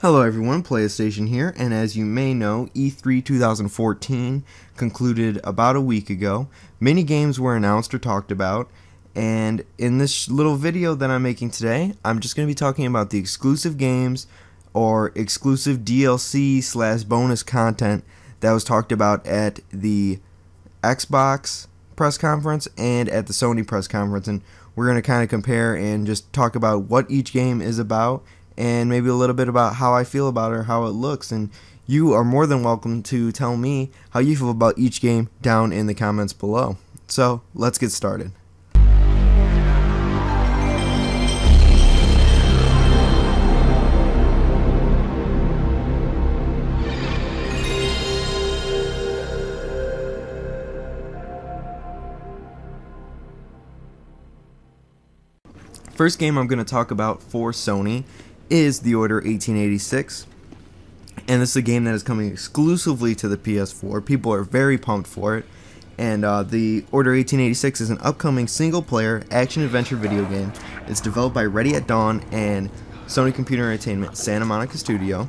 Hello everyone, PlayStation here, and as you may know, E3 2014 concluded about a week ago. Many games were announced or talked about, and in this little video that I'm making today, I'm just going to be talking about the exclusive games or exclusive DLC / bonus content that was talked about at the Xbox press conference and at the Sony press conference, and we're going to kind of compare and just talk about what each game is about and maybe a little bit about how I feel about it or how it looks. And you are more than welcome to tell me how you feel about each game down in the comments below. So let's get started. First game I'm going to talk about for Sony is The Order 1886, and this is a game that is coming exclusively to the PS4. People are very pumped for it, and The Order 1886 is an upcoming single-player action-adventure video game. It's developed by Ready at Dawn and Sony Computer Entertainment Santa Monica Studio.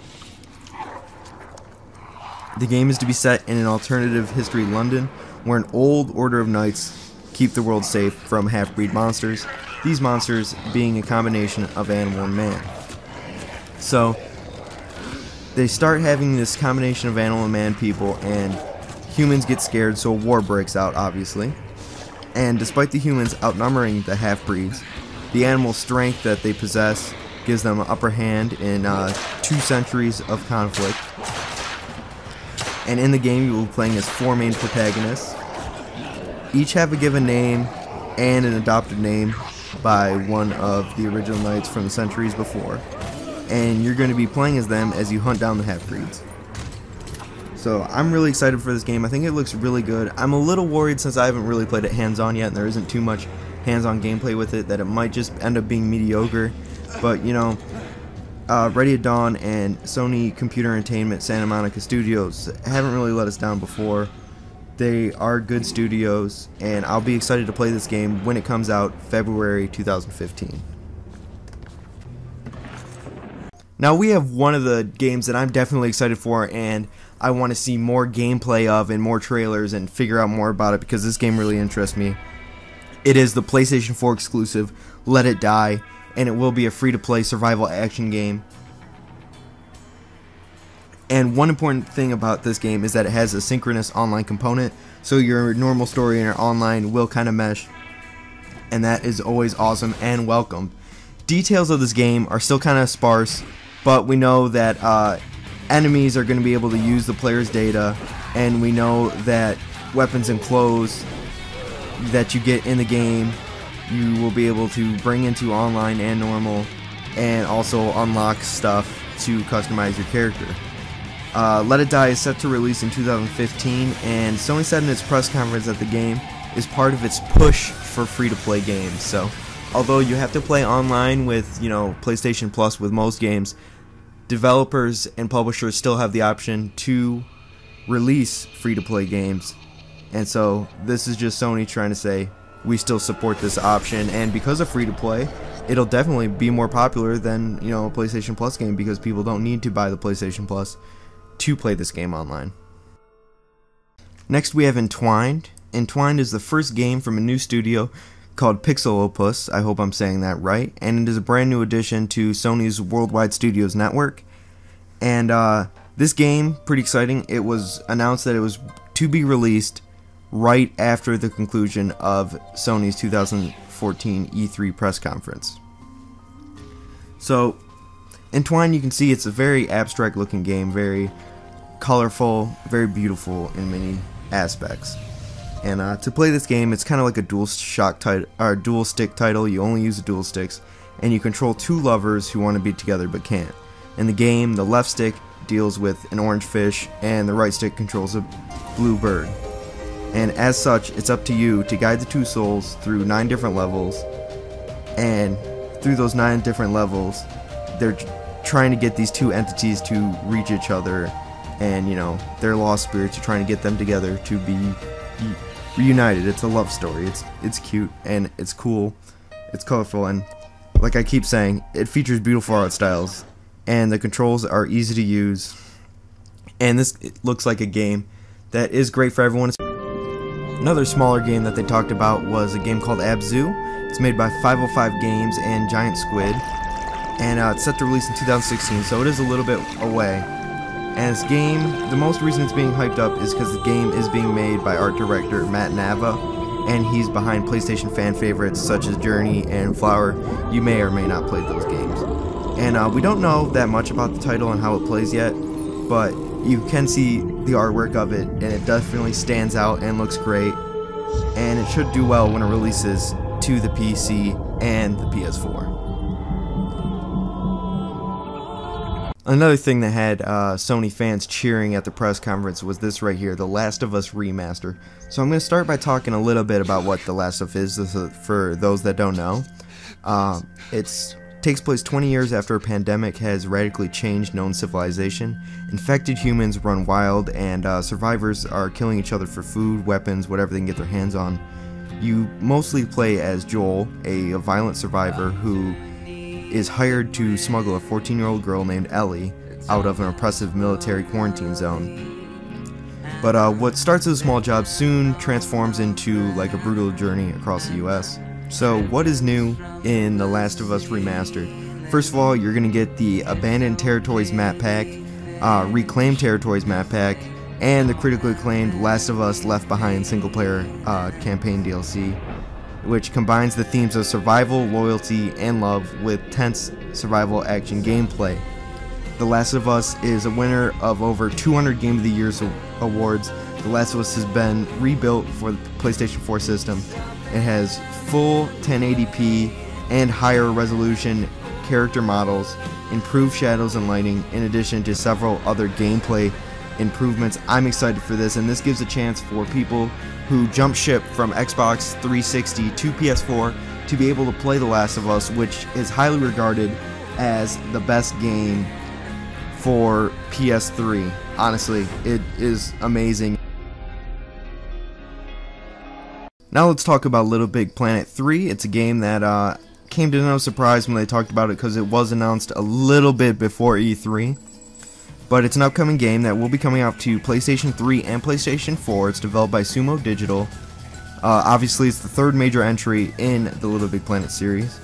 The game is to be set in an alternative history London, where an old order of knights keep the world safe from half-breed monsters, these monsters being a combination of animal and man. So they start having this combination of animal and man people, and humans get scared, so a war breaks out, obviously. And despite the humans outnumbering the half-breeds, the animal strength that they possess gives them an upper hand in 2 centuries of conflict. And in the game you will be playing as 4 main protagonists. Each have a given name and an adopted name by one of the original knights from the centuries before, and you're going to be playing as them as you hunt down the half-breeds. So I'm really excited for this game. I think it looks really good. I'm a little worried, since I haven't really played it hands-on yet and there isn't too much hands-on gameplay with it, that it might just end up being mediocre. But you know, Ready at Dawn and Sony Computer Entertainment Santa Monica Studios haven't really let us down before. They are good studios, and I'll be excited to play this game when it comes out February 2015. Now we have one of the games that I'm definitely excited for, and I want to see more gameplay of and more trailers and figure out more about it, because this game really interests me. It is the PlayStation 4 exclusive Let It Die, and it will be a free-to-play survival action game. And one important thing about this game is that it has a synchronous online component, so your normal story and your online will kind of mesh, and that is always awesome and welcome. Details of this game are still kind of sparse, but we know that enemies are going to be able to use the player's data, and we know that weapons and clothes that you get in the game you will be able to bring into online and normal, and also unlock stuff to customize your character. Let It Die is set to release in 2015, and Sony said in its press conference that the game is part of its push for free-to-play games. So, although you have to play online with, you know, PlayStation Plus with most games, developers and publishers still have the option to release free-to-play games. And so, this is just Sony trying to say, we still support this option, and because of free-to-play, it'll definitely be more popular than, you know, a PlayStation Plus game, because people don't need to buy the PlayStation Plus to play this game online. Next we have Entwined. Entwined is the first game from a new studio called Pixelopus, I hope I'm saying that right, and it is a brand new addition to Sony's Worldwide Studios network. And this game, pretty exciting. It was announced that it was to be released right after the conclusion of Sony's 2014 E3 press conference. So Entwined, you can see it's a very abstract looking game, very colorful, very beautiful in many aspects. And to play this game, it's kind of like a dual stick title. You only use the dual sticks, and you control 2 lovers who want to be together but can't. In the game, the left stick deals with an orange fish, and the right stick controls a blue bird. And as such, it's up to you to guide the 2 souls through 9 different levels, and through those 9 different levels, they're trying to get these 2 entities to reach each other, and, you know, their lost spirits are trying to get them together to be reunited. It's a love story. It's cute, and it's cool, it's colorful, and like I keep saying, it features beautiful art styles. and the controls are easy to use. And this looks like a game that is great for everyone. Another smaller game that they talked about was a game called Abzu. It's made by 505 Games and Giant Squid, and it's set to release in 2016, so it is a little bit away. And this game, the most reason it's being hyped up is because the game is being made by art director Matt Nava, and he's behind PlayStation fan favorites such as Journey and Flower. You may or may not play those games. And we don't know that much about the title and how it plays yet, but you can see the artwork of it, and it definitely stands out and looks great. And it should do well when it releases to the PC and the PS4. Another thing that had Sony fans cheering at the press conference was this right here, The Last of Us Remaster. So I'm going to start by talking a little bit about what The Last of Us is for those that don't know. It takes place 20 years after a pandemic has radically changed known civilization. Infected humans run wild, and survivors are killing each other for food, weapons, whatever they can get their hands on. You mostly play as Joel, a violent survivor who is hired to smuggle a 14-year-old girl named Ellie out of an oppressive military quarantine zone. But what starts as a small job soon transforms into like a brutal journey across the US. So what is new in The Last of Us Remastered? First of all, you're going to get the Abandoned Territories map pack, Reclaimed Territories map pack, and the critically acclaimed Last of Us Left Behind single-player campaign DLC, which combines the themes of survival, loyalty, and love with tense survival action gameplay. The Last of Us is a winner of over 200 Game of the Year awards. The Last of Us has been rebuilt for the PlayStation 4 system. It has full 1080p and higher resolution character models, improved shadows and lighting, in addition to several other gameplay improvements. I'm excited for this, and this gives a chance for people who jump ship from Xbox 360 to PS4 to be able to play The Last of Us, which is highly regarded as the best game for PS3. Honestly, it is amazing. Now let's talk about Little Big Planet 3. It's a game that came to no surprise when they talked about it because it was announced a little bit before E3. But it's an upcoming game that will be coming out to PlayStation 3 and PlayStation 4. It's developed by Sumo Digital. Obviously, it's the third major entry in the Little Big Planet series.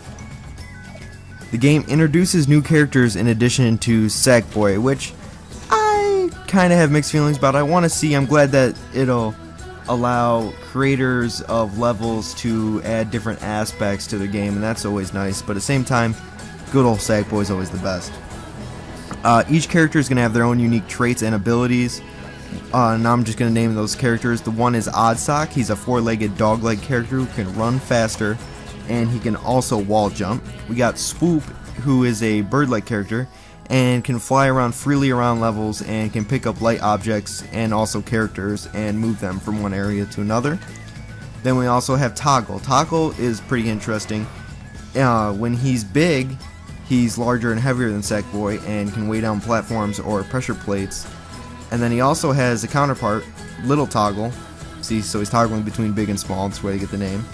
The game introduces new characters in addition to Sackboy, which I kind of have mixed feelings about. I want to see. I'm glad that it'll allow creators of levels to add different aspects to the game, and that's always nice. But at the same time, good old Sackboy is always the best. Each character is going to have their own unique traits and abilities. Now I'm just going to name those characters. The one is Oddsock. He's a four-legged dog-like character who can run faster, and he can also wall jump. We got Swoop, who is a bird-like character and can fly around freely around levels and can pick up light objects and also characters and move them from one area to another. Then we also have Toggle. Toggle is pretty interesting. When he's big, he's larger and heavier than Sackboy and can weigh down platforms or pressure plates. And then he also has a counterpart, Little Toggle. See, so he's toggling between big and small, that's where they get the name.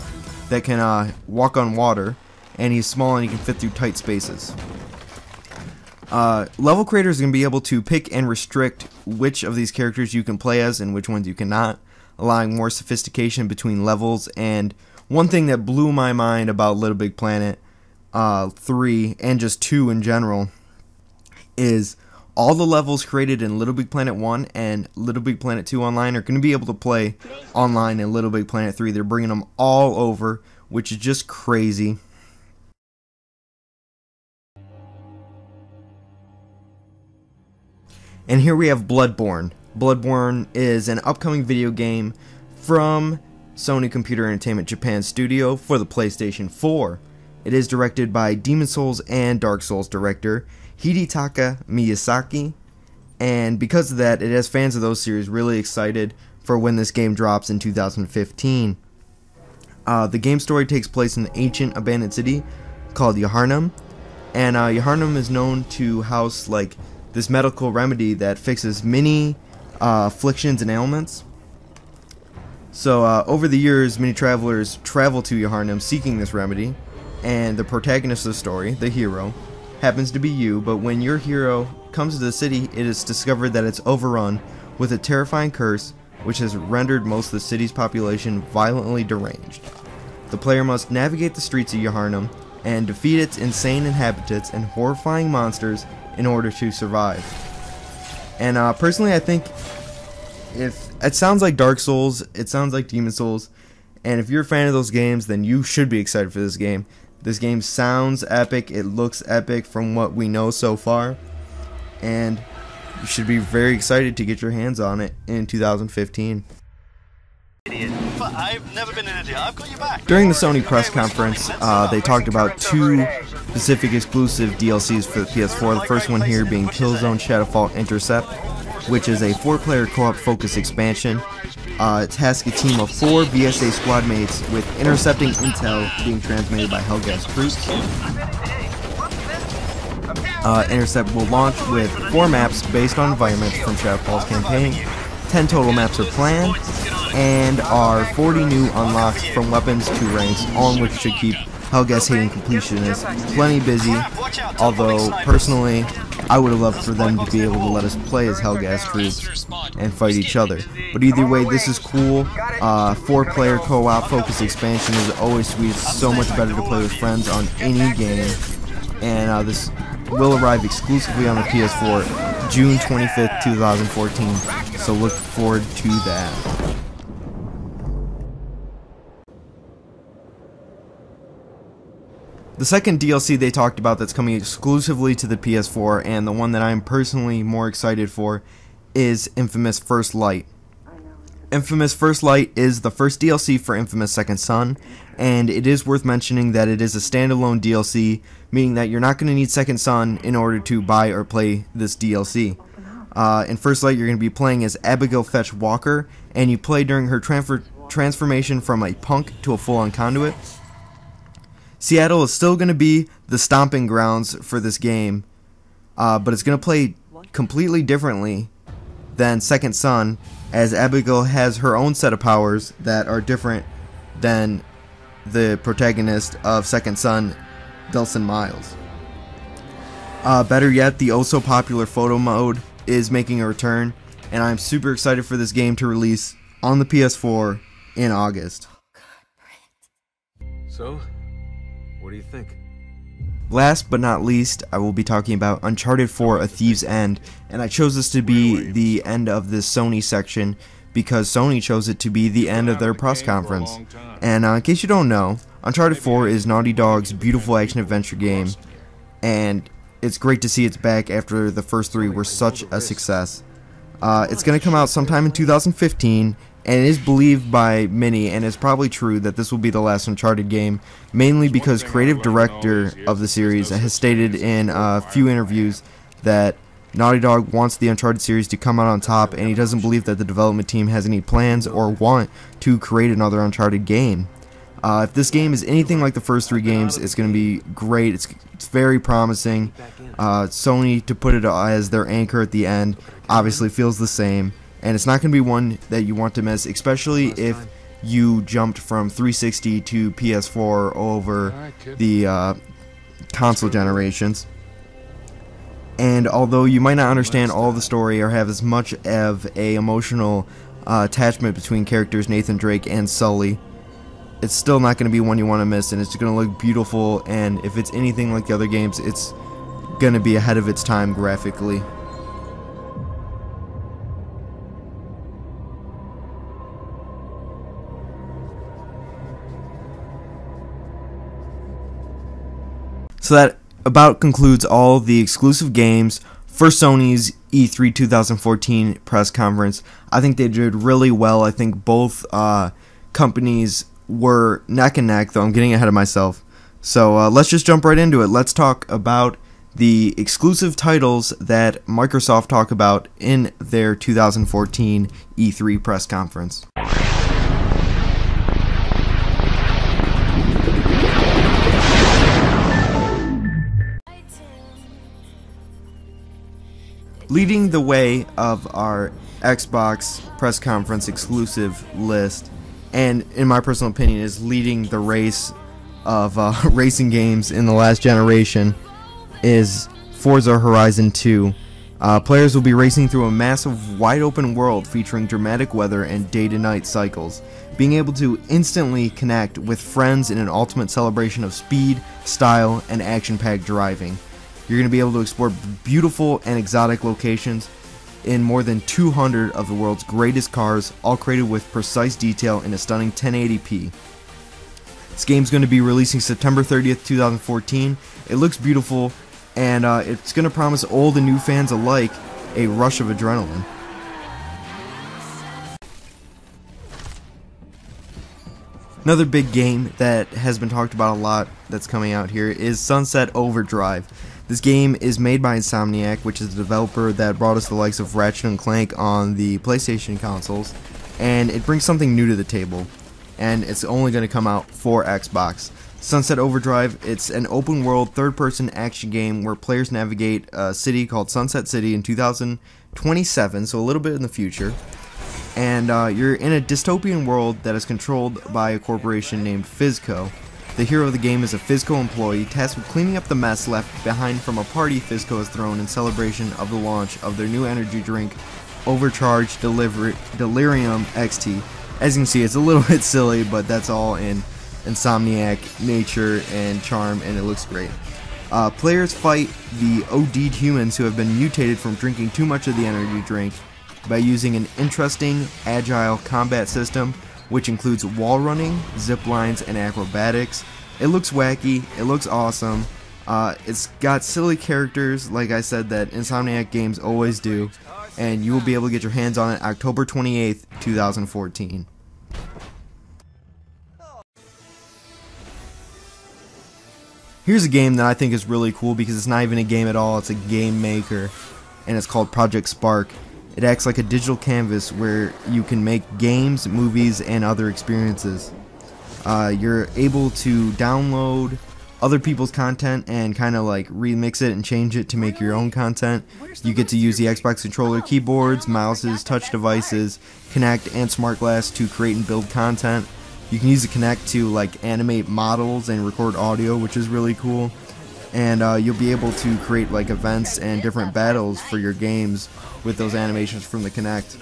That can walk on water, and he's small and he can fit through tight spaces. Level creators are going to be able to pick and restrict which of these characters you can play as and which ones you cannot, allowing more sophistication between levels. And one thing that blew my mind about Little Big Planet 3 and just 2 in general is all the levels created in Little Big Planet 1 and Little Big Planet 2 online are going to be able to play online in Little Big Planet 3. They're bringing them all over, which is just crazy. And here we have Bloodborne. Bloodborne is an upcoming video game from Sony Computer Entertainment Japan Studio for the PlayStation 4. It is directed by Demon Souls and Dark Souls director Hidetaka Miyazaki, and because of that, it has fans of those series really excited for when this game drops in 2015. The game story takes place in an ancient abandoned city called Yaharnam, and Yaharnam is known to house like this medical remedy that fixes many afflictions and ailments. So over the years, many travelers travel to Yaharnam seeking this remedy, and the protagonist of the story, the hero, happens to be you, but when your hero comes to the city, it is discovered that it's overrun with a terrifying curse which has rendered most of the city's population violently deranged. The player must navigate the streets of Yharnam and defeat its insane inhabitants and horrifying monsters in order to survive. And personally, I think if it sounds like Dark Souls, it sounds like Demon Souls, and if you're a fan of those games, then you should be excited for this game. This game sounds epic, it looks epic from what we know so far, and you should be very excited to get your hands on it in 2015. But I've never been an idiot. I've got your back. During the Sony press conference, they talked about 2 specific exclusive DLCs for the PS4. The first one here being Killzone Shadowfall Intercept, which is a 4-player co-op focused expansion. It tasks a team of 4 VSA squad mates with intercepting intel being transmitted by Helghast troops. Intercept will launch with 4 maps based on environments from Shadowfall's campaign. 10 total maps are planned, and are 40 new unlocks from weapons to ranks, all in which should keep Helghast hating completionists plenty busy, although personally I would have loved for them to be able to let us play as Helghast troops and fight each other. But either way, this is cool. 4-player co-op focused expansion is always sweet. It's so much better to play with friends on any game, and this will arrive exclusively on the PS4 June 25th, 2014, so look forward to that. The second DLC they talked about that's coming exclusively to the PS4, and the one that I'm personally more excited for, is Infamous First Light. Infamous First Light is the first DLC for Infamous Second Son, and it is worth mentioning that it is a standalone DLC, meaning that you're not going to need Second Son in order to buy or play this DLC. In First Light, you're going to be playing as Abigail Fetch Walker, and you play during her transformation from a punk to a full-on conduit. Seattle is still going to be the stomping grounds for this game, but it's going to play completely differently than Second Son, as Abigail has her own set of powers that are different than the protagonist of Second Son, Delson Miles. Better yet, the oh-so-popular photo mode is making a return, and I'm super excited for this game to release on the PS4 in August. So, what do you think? Last but not least, I will be talking about Uncharted 4: A Thief's End, and I chose this to be the end of this Sony section because Sony chose it to be the end of their press conference. And in case you don't know, Uncharted 4 is Naughty Dog's beautiful action-adventure game, and it's great to see it's back after the first 3 were such a success. It's going to come out sometime in 2015, and it is believed by many, and it's probably true, that this will be the last Uncharted game, mainly because creative director of the series has stated in a few interviews that Naughty Dog wants the Uncharted series to come out on top, and he doesn't believe that the development team has any plans or want to create another Uncharted game. If this game is anything like the first 3 games, it's going to be great. It's very promising. Sony, to put it as their anchor at the end, obviously feels the same. And it's not going to be one that you want to miss, especially if you jumped from 360 to PS4 over the console generations. And although you might not understand all the story or have as much of a emotional attachment between characters Nathan Drake and Sully, it's still not going to be one you want to miss, and it's going to look beautiful, and if it's anything like the other games, it's going to be ahead of its time graphically. So that about concludes all the exclusive games for Sony's E3 2014 press conference. I think they did really well. I think both companies were neck and neck, though I'm getting ahead of myself. So let's just jump right into it. Let's talk about the exclusive titles that Microsoft talked about in their 2014 E3 press conference. Leading the way of our Xbox press conference exclusive list, and in my personal opinion is leading the race of racing games in the last generation, is Forza Horizon 2. Players will be racing through a massive, wide-open world featuring dramatic weather and day-to-night cycles, being able to instantly connect with friends in an ultimate celebration of speed, style, and action-packed driving. You're going to be able to explore beautiful and exotic locations in more than 200 of the world's greatest cars, all created with precise detail in a stunning 1080p. This game's going to be releasing September 30th, 2014. It looks beautiful, and it's going to promise old and new fans alike a rush of adrenaline. Another big game that has been talked about a lot that's coming out here is Sunset Overdrive. This game is made by Insomniac, which is the developer that brought us the likes of Ratchet & Clank on the PlayStation consoles, and it brings something new to the table, and it's only going to come out for Xbox. Sunset Overdrive, it's an open-world, third-person action game where players navigate a city called Sunset City in 2027, so a little bit in the future. And you're in a dystopian world that is controlled by a corporation named Fizco. The hero of the game is a Fizco employee tasked with cleaning up the mess left behind from a party Fizco has thrown in celebration of the launch of their new energy drink, Overcharged Delirium XT. As you can see, it's a little bit silly, but that's all in Insomniac nature and charm, and it looks great. Players fight the OD'd humans who have been mutated from drinking too much of the energy drink by using an interesting, agile combat system, which includes wall running, zip lines, and acrobatics. It looks wacky, it looks awesome, it's got silly characters, like I said, that Insomniac games always do, and you will be able to get your hands on it October 28th, 2014. Here's a game that I think is really cool because it's not even a game at all, it's a game maker, and it's called Project Spark. It acts like a digital canvas where you can make games, movies, and other experiences. You're able to download other people's content and kind of like remix it and change it to make your own content. You get to use the Xbox controller, keyboards, mouses, touch devices, Kinect, and Smart Glass to create and build content. You can use the Kinect to like animate models and record audio, which is really cool. And you'll be able to create like events and different battles for your games with those animations from the Kinect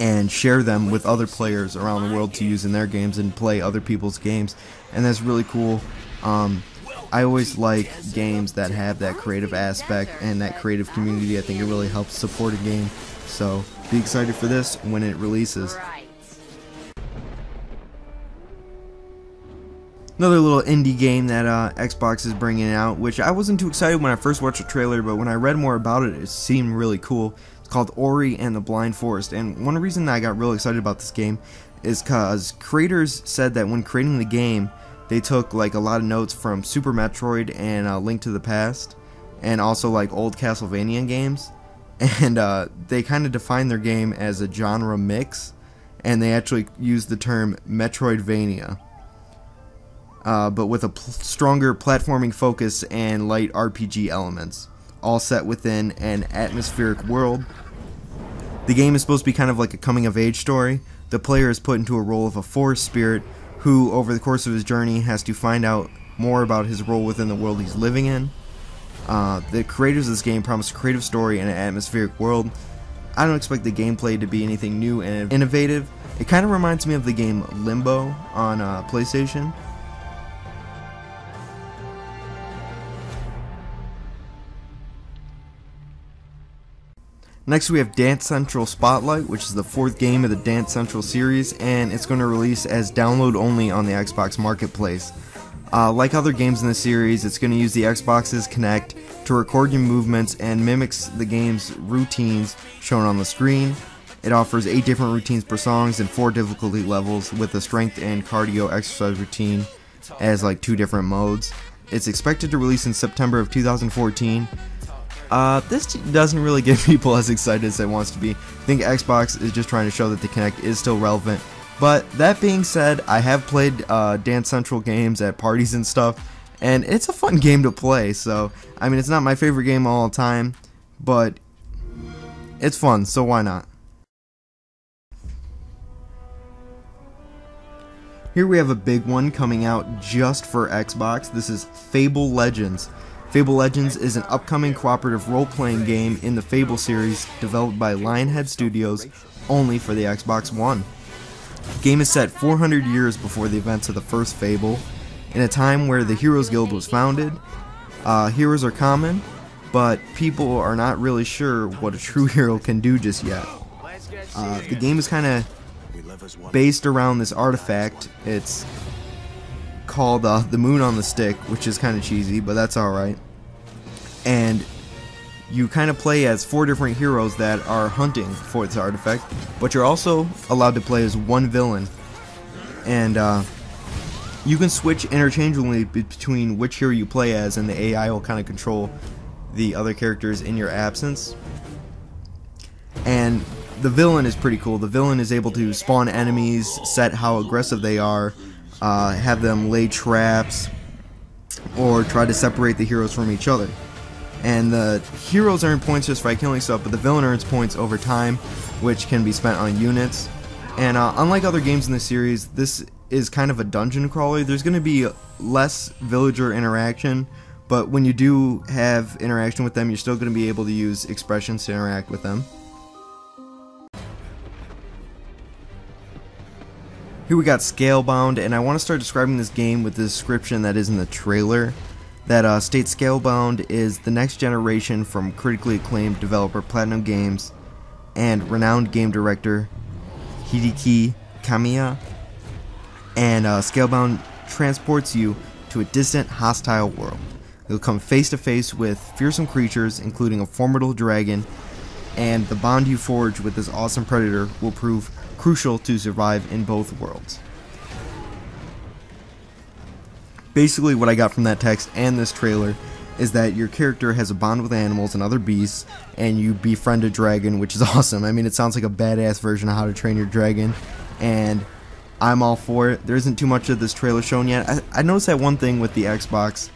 and share them with other players around the world to use in their games and play other people's games, and that's really cool. I always like games that have that creative aspect and that creative community. I think it really helps support a game, so be excited for this when it releases. Another little indie game that Xbox is bringing out, which I wasn't too excited when I first watched the trailer, but when I read more about it, it seemed really cool. It's called Ori and the Blind Forest, and one reason that I got really excited about this game is because creators said that when creating the game, they took like a lot of notes from Super Metroid and Link to the Past, and also like old Castlevania games, and they kind of defined their game as a genre mix, and they actually used the term Metroidvania. But with a stronger platforming focus and light RPG elements, all set within an atmospheric world. The game is supposed to be kind of like a coming-of-age story. The player is put into a role of a forest spirit who, over the course of his journey, has to find out more about his role within the world he's living in. The creators of this game promise a creative story and an atmospheric world. I don't expect the gameplay to be anything new and innovative. It kind of reminds me of the game Limbo on PlayStation. Next we have Dance Central Spotlight, which is the 4th game of the Dance Central series, and it's going to release as download only on the Xbox Marketplace. Like other games in the series, it's going to use the Xbox's Kinect to record your movements and mimics the game's routines shown on the screen. It offers 8 different routines per song and 4 difficulty levels, with a strength and cardio exercise routine as like 2 different modes. It's expected to release in September of 2014. This doesn't really get people as excited as it wants to be. I think Xbox is just trying to show that the Kinect is still relevant. But that being said, I have played Dance Central games at parties and stuff, and it's a fun game to play. So, I mean, it's not my favorite game all the time, but it's fun, so why not? Here we have a big one coming out just for Xbox. This is Fable Legends. Fable Legends is an upcoming cooperative role-playing game in the Fable series developed by Lionhead Studios only for the Xbox One. The game is set 400 years before the events of the first Fable, in a time where the Heroes Guild was founded. Heroes are common, but people are not really sure what a true hero can do just yet. The game is kind of based around this artifact. It's called the Moon on the Stick, which is kind of cheesy, but that's alright. And you kind of play as 4 different heroes that are hunting for this artifact, but you're also allowed to play as one villain. And you can switch interchangeably between which hero you play as, and the AI will kind of control the other characters in your absence. And the villain is pretty cool. The villain is able to spawn enemies, set how aggressive they are, have them lay traps, or try to separate the heroes from each other. And the heroes earn points just by killing stuff, but the villain earns points over time, which can be spent on units. And unlike other games in the series, this is kind of a dungeon crawler. There's going to be less villager interaction, but when you do have interaction with them, you're still going to be able to use expressions to interact with them. Here we got Scalebound, and I want to start describing this game with the description that is in the trailer. That states Scalebound is the next generation from critically acclaimed developer Platinum Games and renowned game director Hideki Kamiya. And Scalebound transports you to a distant, hostile world. You'll come face to face with fearsome creatures, including a formidable dragon, and the bond you forge with this awesome predator will prove crucial to survive in both worlds. Basically, what I got from that text and this trailer is that your character has a bond with animals and other beasts, and you befriend a dragon, which is awesome. I mean, it sounds like a badass version of How to Train Your Dragon, and I'm all for it. There isn't too much of this trailer shown yet. I noticed that one thing with the Xbox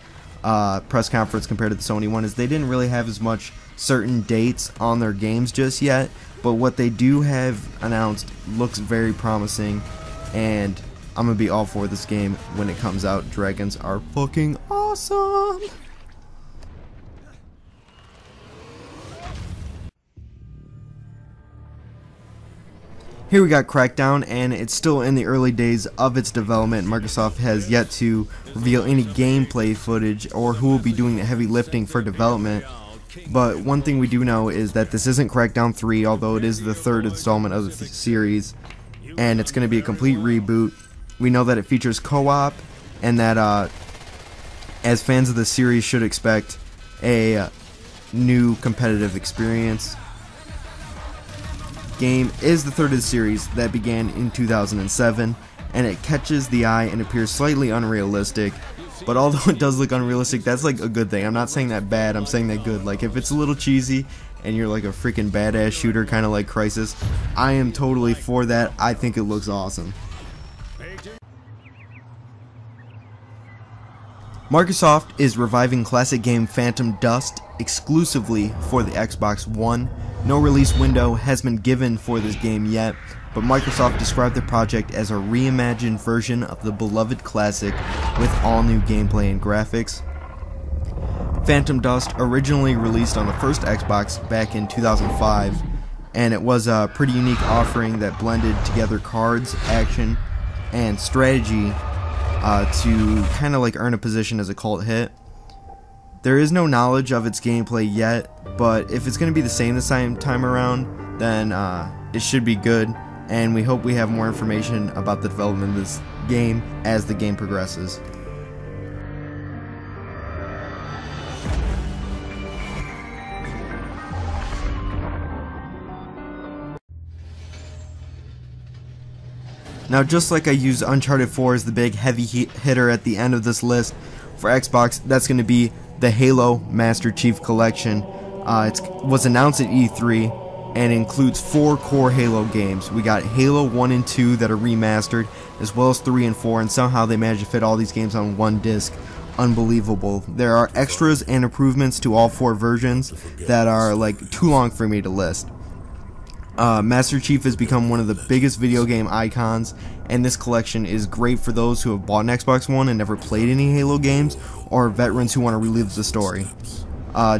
press conference compared to the Sony one is they didn't really have as much certain dates on their games just yet, but what they do have announced looks very promising, and I'm gonna be all for this game when it comes out. Dragons are fucking awesome! Here we got Crackdown, and it's still in the early days of its development. Microsoft has yet to reveal any gameplay footage or who will be doing the heavy lifting for development. But one thing we do know is that this isn't Crackdown 3, although it is the 3rd installment of the series, and it's going to be a complete reboot. We know that it features co-op, and that as fans of the series should expect a new competitive experience. Game is the 3rd of the series that began in 2007, and it catches the eye and appears slightly unrealistic. But although it does look unrealistic, that's like a good thing. I'm not saying that bad, I'm saying that good. Like, if it's a little cheesy and you're like a freaking badass shooter, kind of like Crysis, I am totally for that. I think it looks awesome. Microsoft is reviving classic game Phantom Dust exclusively for the Xbox One. No release window has been given for this game yet, but Microsoft described the project as a reimagined version of the beloved classic with all new gameplay and graphics. Phantom Dust originally released on the first Xbox back in 2005, and it was a pretty unique offering that blended together cards, action, and strategy to kind of like earn a position as a cult hit. There is no knowledge of its gameplay yet, but if it's going to be the same this time around, then it should be good, and we hope we have more information about the development of this game as the game progresses. Now, just like I used Uncharted 4 as the big heavy hitter at the end of this list, for Xbox, that's going to be the Halo Master Chief Collection. It was announced at E3 and includes 4 core Halo games. We got Halo 1 and 2 that are remastered, as well as 3 and 4, and somehow they managed to fit all these games on one disc. Unbelievable. There are extras and improvements to all 4 versions that are like too long for me to list. Master Chief has become one of the biggest video game icons, and this collection is great for those who have bought an Xbox One and never played any Halo games, or veterans who want to relive the story.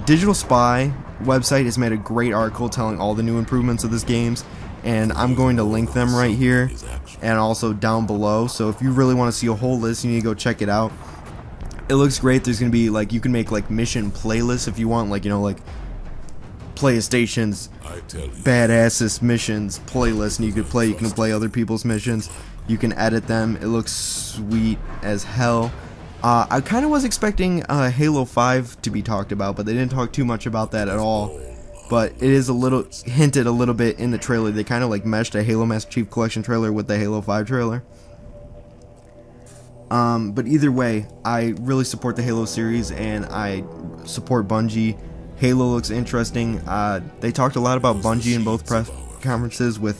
Digital Spy website has made a great article telling all the new improvements of this games, and I'm going to link them right here and also down below. So if you really want to see a whole list, you need to go check it out. It looks great. There's gonna be like, you can make like mission playlists if you want, like, you know, like PlayStation's badassest missions playlist, and you can play other people's missions. You can edit them. It looks sweet as hell. I kind of was expecting Halo 5 to be talked about, but they didn't talk too much about that at all. But it is hinted a little bit in the trailer. They kind of like meshed a Halo Master Chief Collection trailer with the Halo 5 trailer. But either way, I really support the Halo series, and I support Bungie. Halo looks interesting. They talked a lot about Bungie in both press conferences with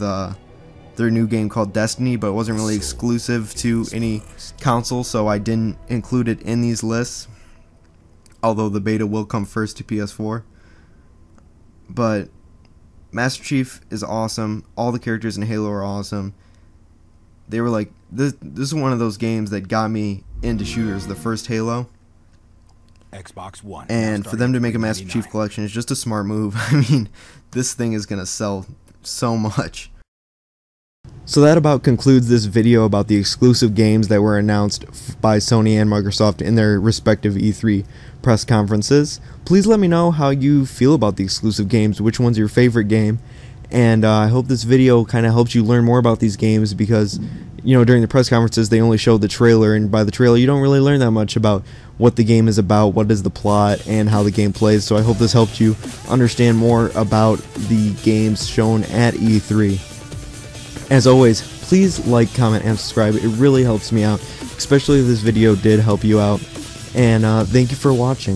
their new game called Destiny, but it wasn't really exclusive to any console, so I didn't include it in these lists, although the beta will come first to PS4. But Master Chief is awesome. All the characters in Halo are awesome. They were like, this is one of those games that got me into shooters, the first Halo. Xbox One. And for them to make a Master Chief collection is just a smart move. I mean, this thing is gonna sell so much. So that about concludes this video about the exclusive games that were announced by Sony and Microsoft in their respective E3 press conferences. Please let me know how you feel about the exclusive games, which one's your favorite game, and I hope this video kind of helps you learn more about these games, because, you know, during the press conferences they only showed the trailer, and by the trailer you don't really learn that much about what the game is about, what is the plot, and how the game plays. So I hope this helped you understand more about the games shown at E3. As always, please like, comment, and subscribe. It really helps me out, especially if this video did help you out. And thank you for watching.